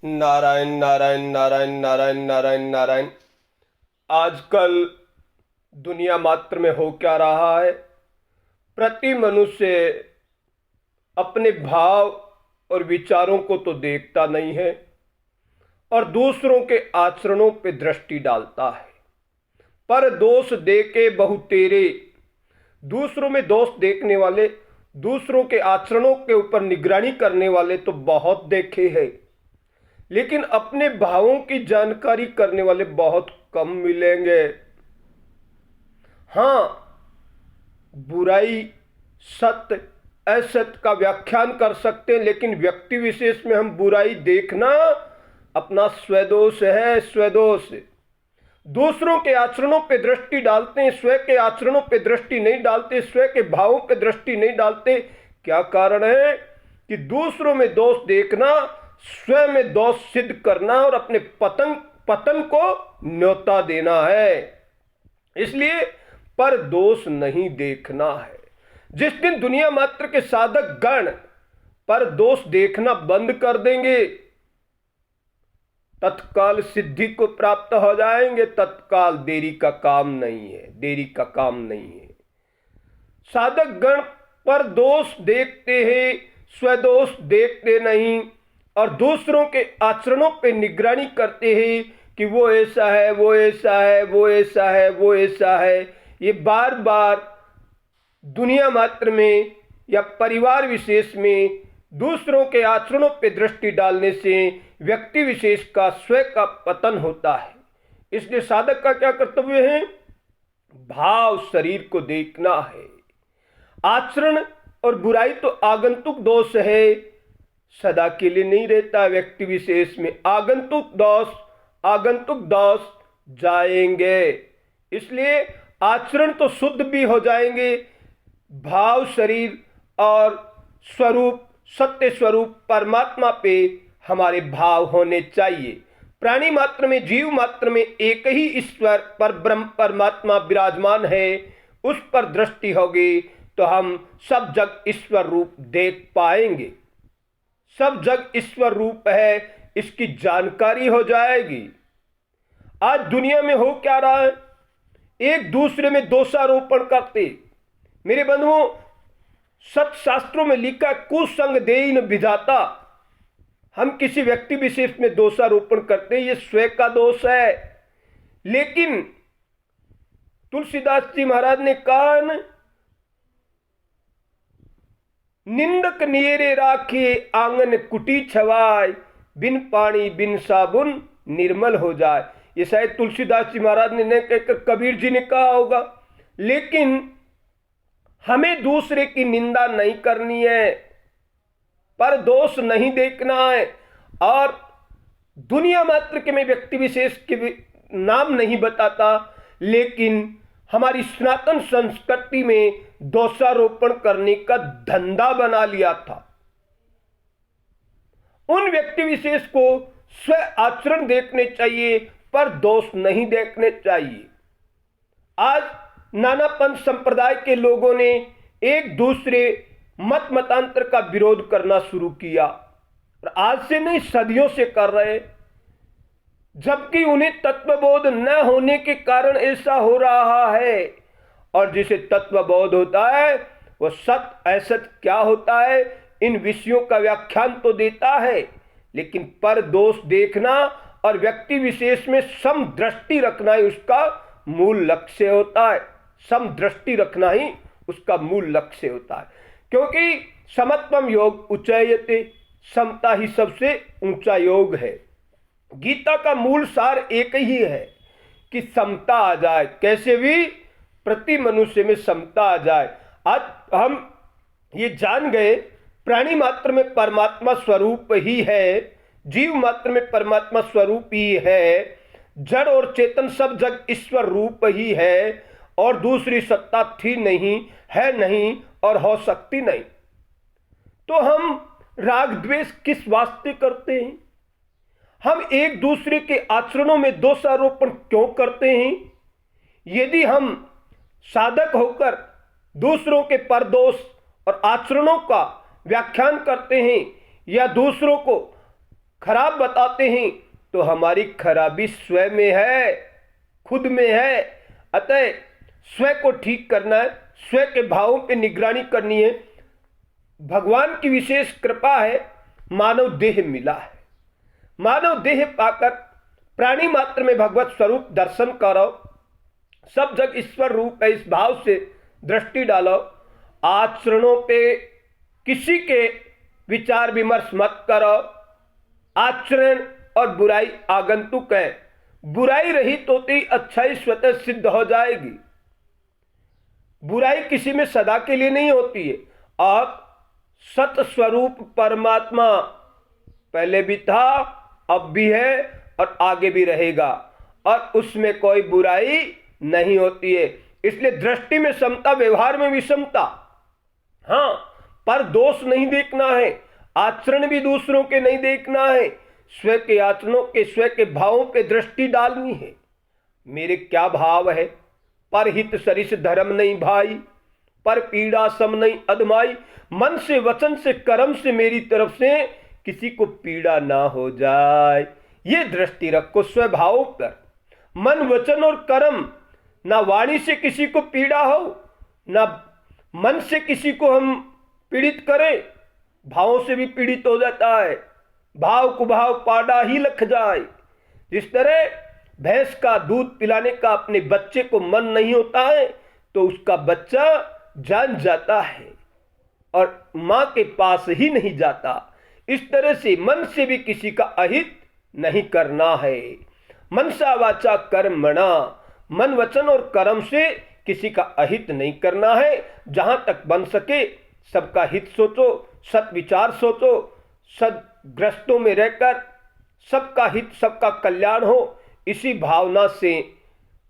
नारायण नारायण नारायण नारायण नारायण नारायण। आजकल दुनिया मात्र में हो क्या रहा है? प्रति मनुष्य अपने भाव और विचारों को तो देखता नहीं है और दूसरों के आचरणों पे दृष्टि डालता है। पर दोष देके बहु तेरे, दूसरों में दोष देखने वाले, दूसरों के आचरणों के ऊपर निगरानी करने वाले तो बहुत देखे हैं, लेकिन अपने भावों की जानकारी करने वाले बहुत कम मिलेंगे। हाँ, बुराई सत्य असत्य का व्याख्यान कर सकते हैं, लेकिन व्यक्ति विशेष में हम बुराई देखना अपना स्वदोष है। स्वदोष दूसरों के आचरणों पे दृष्टि डालते हैं, स्वयं के आचरणों पे दृष्टि नहीं डालते, स्वयं के भावों पे दृष्टि नहीं डालते। क्या कारण है कि दूसरों में दोष देखना, स्वयं में दोष सिद्ध करना और अपने पतन को न्योता देना है। इसलिए पर दोष नहीं देखना है। जिस दिन दुनिया मात्र के साधक गण पर दोष देखना बंद कर देंगे, तत्काल सिद्धि को प्राप्त हो जाएंगे। तत्काल देरी का काम नहीं है, देरी का काम नहीं है। साधक गण पर दोष देखते हैं, स्वदोष देखते नहीं और दूसरों के आचरणों पे निगरानी करते हैं कि वो ऐसा है, वो ऐसा है, वो ऐसा है, वो ऐसा है। ये बार बार दुनिया मात्र में या परिवार विशेष में दूसरों के आचरणों पे दृष्टि डालने से व्यक्ति विशेष का स्वयं का पतन होता है। इसलिए साधक का क्या कर्तव्य है? भाव शरीर को देखना है। आचरण और बुराई तो आगंतुक दोष है, सदा के लिए नहीं रहता। व्यक्ति विशेष में आगंतुक दोष जाएंगे। इसलिए आचरण तो शुद्ध भी हो जाएंगे, भाव शरीर और स्वरूप सत्य स्वरूप परमात्मा पे हमारे भाव होने चाहिए। प्राणी मात्र में, जीव मात्र में एक ही ईश्वर पर ब्रह्म परमात्मा विराजमान है। उस पर दृष्टि होगी तो हम सब जग ईश्वर रूप देख पाएंगे। सब जग ईश्वर रूप है, इसकी जानकारी हो जाएगी। आज दुनिया में हो क्या रहा है? एक दूसरे में दोषारोपण करते। मेरे बंधुओं, सत्शास्त्रों में लिखा कुसंग देई न विधाता। हम किसी व्यक्ति विशेष में दोषारोपण करते हैं, ये स्वयं का दोष है। लेकिन तुलसीदास जी महाराज ने कहा न, निंदक नियरे राखे आंगन कुटी छवाय, बिन पानी बिन साबुन निर्मल हो जाए। ये शायद तुलसीदास जी महाराज ने कहकर कबीर जी ने कहा होगा। लेकिन हमें दूसरे की निंदा नहीं करनी है, पर दोष नहीं देखना है। और दुनिया मात्र के मैं व्यक्ति विशेष के नाम नहीं बताता, लेकिन हमारी सनातन संस्कृति में दोषारोपण करने का धंधा बना लिया था। उन व्यक्ति विशेष को स्व आचरण देखने चाहिए, पर दोष नहीं देखने चाहिए। आज नाना पंथ संप्रदाय के लोगों ने एक दूसरे मत मतांतर का विरोध करना शुरू किया, और आज से नहीं सदियों से कर रहे, जबकि उन्हें तत्वबोध न होने के कारण ऐसा हो रहा है। और जिसे तत्वबोध होता है वह सत्य असत्य क्या होता है इन विषयों का व्याख्यान तो देता है, लेकिन पर दोष देखना और व्यक्ति विशेष में समदृष्टि रखना ही उसका मूल लक्ष्य होता है। समदृष्टि रखना ही उसका मूल लक्ष्य होता है, क्योंकि समत्वम योग उच्चयते, समता ही सबसे ऊंचा योग है। गीता का मूल सार एक ही है कि समता आ जाए, कैसे भी प्रति मनुष्य में समता आ जाए। आज हम ये जान गए, प्राणी मात्र में परमात्मा स्वरूप ही है, जीव मात्र में परमात्मा स्वरूप ही है, जड़ और चेतन सब जग ईश्वर रूप ही है, और दूसरी सत्ता थी नहीं, है नहीं और हो सकती नहीं। तो हम राग द्वेष किस वास्ते करते हैं? हम एक दूसरे के आचरणों में दोषारोपण क्यों करते हैं? यदि हम साधक होकर दूसरों के परदोष और आचरणों का व्याख्यान करते हैं या दूसरों को खराब बताते हैं तो हमारी खराबी स्वयं में है, खुद में है। अतः स्वयं को ठीक करना है, स्वयं के भावों पे निगरानी करनी है। भगवान की विशेष कृपा है, मानव देह मिला है। मानव देह पाकर प्राणी मात्र में भगवत स्वरूप दर्शन करो, सब जग ईश्वर रूप है, इस भाव से दृष्टि डालो। आचरणों पे किसी के विचार विमर्श मत करो। आचरण और बुराई आगंतुक है, बुराई रहित होती अच्छाई स्वतः सिद्ध हो जाएगी। बुराई किसी में सदा के लिए नहीं होती है। आप सत स्वरूप परमात्मा पहले भी था, अब भी है और आगे भी रहेगा, और उसमें कोई बुराई नहीं होती है। इसलिए दृष्टि में समता, व्यवहार में विषमता, हाँ, पर दोष नहीं देखना है। आचरण भी दूसरों के नहीं देखना है, स्वयं के आचरणों के, स्वयं के भावों पे दृष्टि डालनी है। मेरे क्या भाव है? परहित सरिस धर्म नहीं भाई, पर पीड़ा सम नहीं अदमाई। मन से, वचन से, कर्म से मेरी तरफ से किसी को पीड़ा ना हो जाए, ये दृष्टि रखो स्वभाव पर। मन, वचन और कर्म, ना वाणी से किसी को पीड़ा हो, ना मन से किसी को हम पीड़ित करें। भावों से भी पीड़ित हो जाता है, भाव कुभाव पाड़ा ही लख जाए। जिस तरह भैंस का दूध पिलाने का अपने बच्चे को मन नहीं होता है तो उसका बच्चा जान जाता है और मां के पास ही नहीं जाता। इस तरह से मन से भी किसी का अहित नहीं करना है। मनसा वाचा कर्मणा, मन, वचन और कर्म से किसी का अहित नहीं करना है। जहां तक बन सके सबका हित सोचो, सत विचार सोचो, सदग्रस्तों में रहकर सबका हित, सबका कल्याण हो, इसी भावना से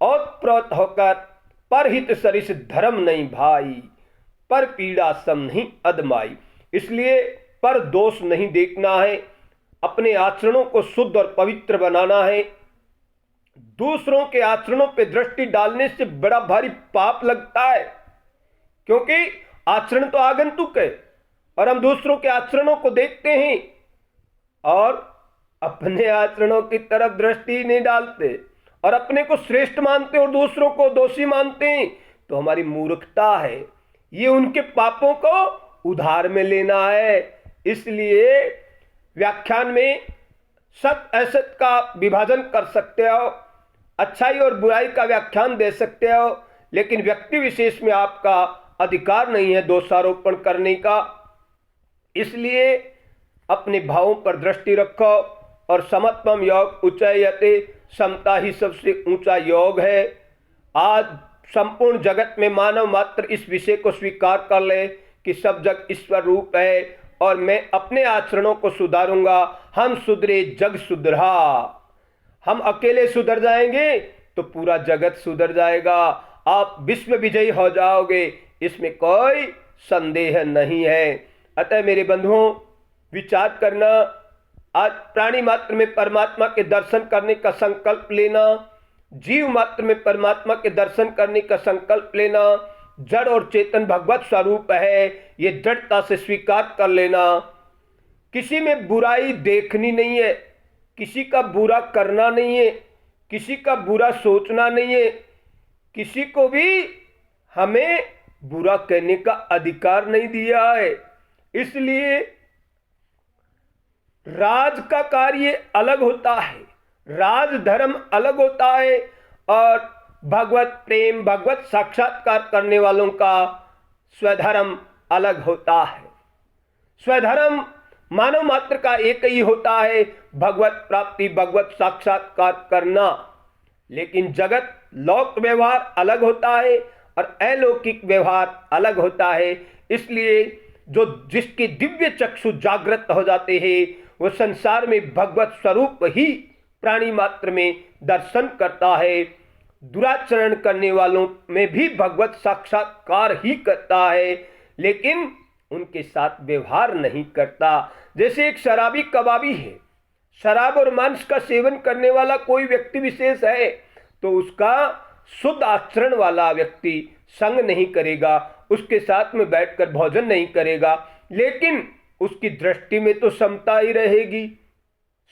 ओतप्रोत होकर परहित सरिस धर्म नहीं भाई, पर पीड़ा सम नहीं अदमाई। इसलिए पर दोष नहीं देखना है, अपने आचरणों को शुद्ध और पवित्र बनाना है। दूसरों के आचरणों पे दृष्टि डालने से बड़ा भारी पाप लगता है, क्योंकि आचरण तो आगंतुक है और हम दूसरों के आचरणों को देखते हैं और अपने आचरणों की तरफ दृष्टि नहीं डालते और अपने को श्रेष्ठ मानते और दूसरों को दोषी मानते हैं, तो हमारी मूर्खता है। ये उनके पापों को उधार में लेना है। इसलिए व्याख्यान में सत असत का विभाजन कर सकते हो, अच्छाई और बुराई का व्याख्यान दे सकते हो, लेकिन व्यक्ति विशेष में आपका अधिकार नहीं है दोषारोपण करने का। इसलिए अपने भावों पर दृष्टि रखो और समत्वम योग उच्चयते, समता ही सबसे ऊंचा योग है। आज संपूर्ण जगत में मानव मात्र इस विषय को स्वीकार कर ले कि सब जग ईश्वर रूप है और मैं अपने आचरणों को सुधारूंगा। हम सुधरे जग सुधरा। हम अकेले सुधर जाएंगे तो पूरा जगत सुधर जाएगा। आप विश्व विजयी हो जाओगे, इसमें कोई संदेह नहीं है। अतः मेरे बंधुओं, विचार करना, आज प्राणी मात्र में परमात्मा के दर्शन करने का संकल्प लेना, जीव मात्र में परमात्मा के दर्शन करने का संकल्प लेना। जड़ और चेतन भगवत स्वरूप है, ये दृढ़ता से स्वीकार कर लेना। किसी में बुराई देखनी नहीं है, किसी का बुरा करना नहीं है, किसी का बुरा सोचना नहीं है, किसी को भी हमें बुरा कहने का अधिकार नहीं दिया है। इसलिए राज का कार्य अलग होता है, राज धर्म अलग होता है और भगवत प्रेम, भगवत साक्षात्कार करने वालों का स्वधर्म अलग होता है। स्वधर्म मानव मात्र का एक ही होता है, भगवत प्राप्ति, भगवत साक्षात्कार करना। लेकिन जगत लौकिक व्यवहार अलग होता है और अलौकिक व्यवहार अलग होता है। इसलिए जो जिसके दिव्य चक्षु जागृत हो जाते हैं वो संसार में भगवत स्वरूप ही प्राणी मात्र में दर्शन करता है। दुराचरण करने वालों में भी भगवत साक्षात्कार ही करता है, लेकिन उनके साथ व्यवहार नहीं करता। जैसे एक शराबी कबाबी है, शराब और मांस का सेवन करने वाला कोई व्यक्ति विशेष है तो उसका शुद्ध आचरण वाला व्यक्ति संग नहीं करेगा, उसके साथ में बैठकर भोजन नहीं करेगा, लेकिन उसकी दृष्टि में तो समता ही रहेगी,